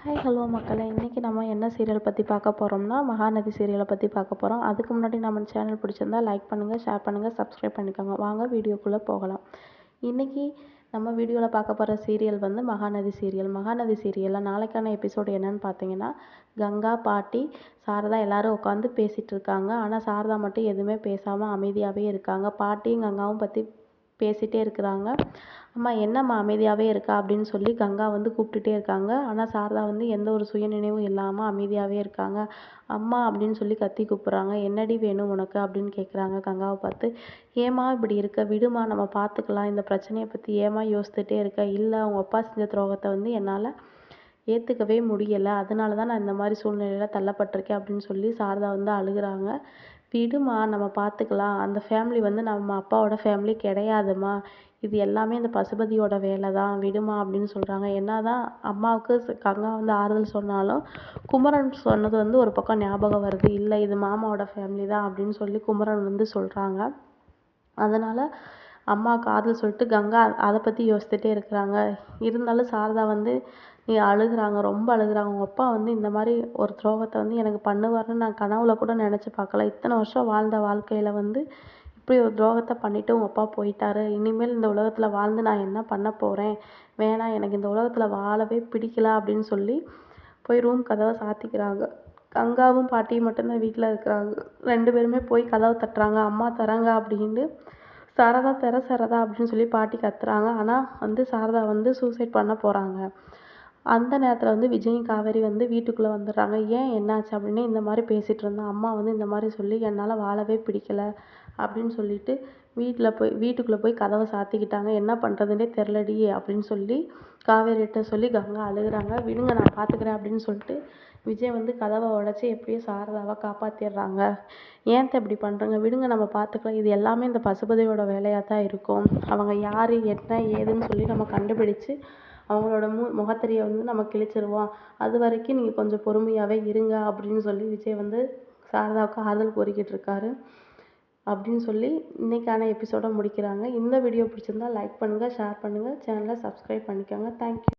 Hi hello மக்களே, இன்றைக்கி நம்ம என்ன சீரியல் பற்றி பார்க்க போகிறோம்னா மகாநதி சீரியலை பற்றி பார்க்க போகிறோம். அதுக்கு முன்னாடி நம்ம சேனல் பிடிச்சிருந்தா லைக் பண்ணுங்கள், ஷேர் பண்ணுங்கள், சப்ஸ்கிரைப் பண்ணிக்கோங்க. வாங்க வீடியோக்குள்ளே போகலாம். இன்றைக்கி நம்ம வீடியோவில் பார்க்க போகிற சீரியல் வந்து மகாநதி சீரியல். மகாநதி சீரியலில் நாளைக்கான எபிசோடு என்னென்னு பார்த்தீங்கன்னா, கங்கா, பாட்டி, சாரதா எல்லோரும் உட்காந்து பேசிகிட்டு இருக்காங்க. ஆனால் சாரதா மட்டும் எதுவுமே பேசாமல் அமைதியாகவே இருக்காங்க. பாட்டியும் கங்காவும் பற்றி பேசிகிட்டே இருக்கிறாங்க. அம்மா என்னம்மா அமைதியாகவே இருக்கா அப்படின்னு சொல்லி கங்கா வந்து கூப்பிட்டுட்டே இருக்காங்க. ஆனால் சாரதா வந்து எந்த ஒரு சுயநினைவும் இல்லாமல் அமைதியாகவே இருக்காங்க. அம்மா அப்படின்னு சொல்லி கத்தி கூப்பிட்றாங்க. என்னடி வேணும் உனக்கு அப்படின்னு கேட்குறாங்க கங்காவை பார்த்து. ஏம்மா இப்படி இருக்க, விடுமா, நம்ம பார்த்துக்கலாம், இந்த பிரச்சனையை பற்றி ஏம்மா யோசித்துட்டே இருக்க. இல்லை, அவங்க அப்பா செஞ்ச துரோகத்தை வந்து என்னால் ஏற்றுக்கவே முடியலை, அதனால தான் நான் இந்த மாதிரி சூழ்நிலையில் தள்ளப்பட்டிருக்கேன் அப்படின்னு சொல்லி சாரதா வந்து அழுகுறாங்க. விடுமா, நம்ம பார்த்துக்கலாம், அந்த ஃபேமிலி வந்து நம்ம அப்பாவோட ஃபேமிலி கிடையாதுமா, இது எல்லாமே இந்த பசுபதியோட வேலை தான், விடுமா அப்படின்னு சொல்கிறாங்க. என்ன தான் அம்மாவுக்கு கங்கா வந்து ஆறுதல் சொன்னாலும் குமரன் சொன்னது வந்து ஒரு பக்கம் ஞாபகம் வருது. இல்லை, இது மாமாவோட ஃபேமிலி தான் அப்படின்னு சொல்லி குமரன் வந்து சொல்கிறாங்க. அதனால் அம்மாவுக்கு ஆறுதல் சொல்லிட்டு கங்கா அதை பற்றி யோசிச்சுட்டே இருக்கிறாங்க. இருந்தாலும் சாரதா வந்து அழுகுறாங்க, ரொம்ப அழுகுறாங்க. அவங்க அப்பா வந்து இந்த மாதிரி ஒரு துரோகத்தை வந்து எனக்கு பண்ணுவார்னு நான் கனவுல கூட நினச்சி பார்க்கல. இத்தனை வருஷம் வாழ்ந்த வாழ்க்கையில் வந்து இப்படி ஒரு துரோகத்தை பண்ணிவிட்டு உங்கள் அப்பா போயிட்டாரு. இனிமேல் இந்த உலகத்தில் வாழ்ந்து நான் என்ன பண்ண போகிறேன், வேணாம், எனக்கு இந்த உலகத்தில் வாழவே பிடிக்கல அப்படின்னு சொல்லி போய் ரூம் கதவை சாத்திக்கிறாங்க. கங்காவும் பாட்டியும் மட்டும்தான் வீட்டில் இருக்கிறாங்க. 2 பேருமே போய் கதவை தட்டுறாங்க. அம்மா தராங்க அப்படின்ட்டு. சாரதா தர சாரதா அப்படின்னு சொல்லி பாட்டி கத்துறாங்க. ஆனால் வந்து சாரதா வந்து சூசைட் பண்ண போகிறாங்க. அந்த நேரத்தில் வந்து விஜயும் காவேரி வந்து வீட்டுக்குள்ளே வந்துடுறாங்க. ஏன் என்னாச்சு அப்படின்னு இந்த மாதிரி பேசிகிட்டு இருந்தேன். அம்மா வந்து இந்த மாதிரி சொல்லி என்னால் வாழவே பிடிக்கலை அப்படின்னு சொல்லிட்டு வீட்டுக்குள்ளே போய் கதவை சாத்திக்கிட்டாங்க. என்ன பண்ணுறதுனே தெரிலடி அப்படின்னு சொல்லி காவேரிகிட்ட சொல்லி கங்கா அழுகுறாங்க. விடுங்க, நான் பார்த்துக்கிறேன் அப்படின்னு சொல்லிட்டு விஜய் வந்து கதவை உடச்சி எப்படியோ சாரதாவை காப்பாற்றிடுறாங்க. ஏன் இப்படி பண்ணுறங்க, விடுங்க, நம்ம பார்த்துக்கலாம், இது எல்லாமே இந்த பசுபதியோட வேலையாக தான் இருக்கும். அவங்க யார், என்ன, ஏதுன்னு சொல்லி நம்ம கண்டுபிடிச்சு அவங்களோட முகத்திரையை வந்து நம்ம கிழிச்சிருவோம். அது வரைக்கும் நீங்கள் கொஞ்சம் பொறுமையாகவே இருங்க அப்படின்னு சொல்லி விஜய் வந்து சாரதாவுக்கு ஆறுதல் கூறிக்கிட்டு இருக்காரு. அப்படின்னு சொல்லி இன்றைக்கான எபிசோடை முடிக்கிறாங்க. இந்த வீடியோ பிடிச்சிருந்தா லைக் பண்ணுங்கள், ஷேர் பண்ணுங்கள், சேனலை சப்ஸ்கிரைப் பண்ணிக்கோங்க. தேங்க்யூ.